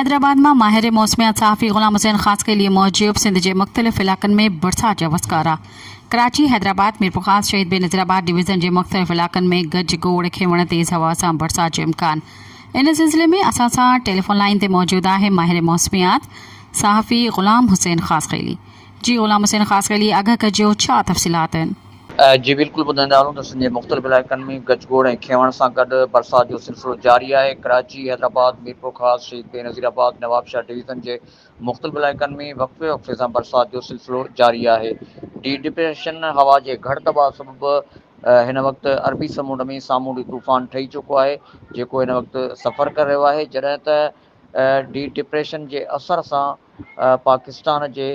हैदराबाद में माहिर मौसमियात सहाफ़ी गुलाम हुसैन खास के लिए मौजूद सिंध के मुख्तलिफ़ इलाक़नि में बरसात जा वस्कारा। कराची, हैदराबाद, मीरपुर ख़ास, शहीद बेनज़ीराबाद डिवीज़न के मुख्तलिफ़ इलाक़नि में गज गोड़ खिवण तेज़ हवा से बरसात जो इम्कान। इन सिलसिले में असां सां टेलीफोन लाइन ते मौजूद है माहिर मौसमियात सहाफ़ी गुलाम हुसैन खास खैली। जी गुलाम हुसैन खास खैली, अॻ कजो छा तफ़सीलात आहिनि? जी बिल्कुलु ॿुधाईंदा हलूं त सिंध जे मुख़्तलिफ़ इलाइक़नि में गजगोड़ ऐं खिवण सां गॾु बरसाति जो सिलसिलो जारी आहे। कराची, हैदराबाद, मीरपुर ख़ास, शहीद बेनज़ीराबाद, नवाबशाह डिवीज़न जे मुख़्तलिफ़ इलाइक़नि में वक़्फ़े वक़्फ़े सां बरसाति जो सिलसिलो जारी आहे। डी डिप्रेशन हवा जे घटि दबाव सबबि हिन वक़्तु अरबी समुंड में सामूंडी तूफ़ान ठही चुको आहे, जेको हिन वक़्तु सफ़र करे रहियो आहे। जॾहिं त डी डिप्रेशन जे असर सां पाकिस्तान जे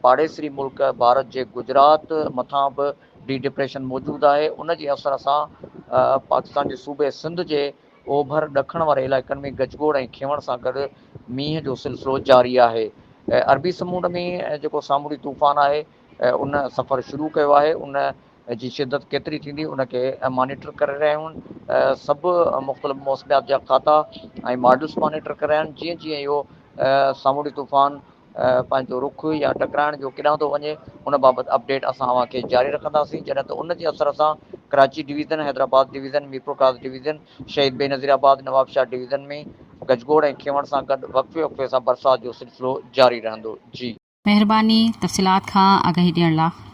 पाड़ेसरी मुल्क भारत जे गुजरात मथां बि डी डिप्रेशन मौजूदु आहे। उन जे असर सां पाकिस्तान जे सूबे सिंध जे ओभर ॾखण वारे इलाइक़नि में गजगोड़ ऐं खिवण सां गॾु मींहं जो सिलसिलो जारी आहे। अरबी समुंड में जेको सामूंडी तूफ़ान आहे उन सफ़र शुरू कयो आहे। उन जी शिदत केतिरी थींदी उनखे मॉनिटर करे रहिया आहिनि सभु मुख़्तलिफ़ मौसमियात जा खाता ऐं मॉडल्स मॉनिटर करे रहिया आहिनि। जीअं जीअं इहो सामूंडी तूफ़ान पंहिंजो रुख या टकराइण जो केॾांहुं थो वञे उन बाबति अपडेट असां तव्हांखे जारी रखंदासीं। जॾहिं त उन जे असर सां कराची डिवीज़न, हैदराबाद डिवीज़न, मीरपुर ख़ास डिवीज़न, शहीद बेनज़ीराबाद, नवाबशाह डिवीज़न में गजगोड़ ऐं खिवण सां गॾु वक़्फ़े वक़्फ़े सां बरसाति जो सिलसिलो जारी रहंदो। जी महिरबानी तफ़सीलात खां आगाही ॾियण लाइ।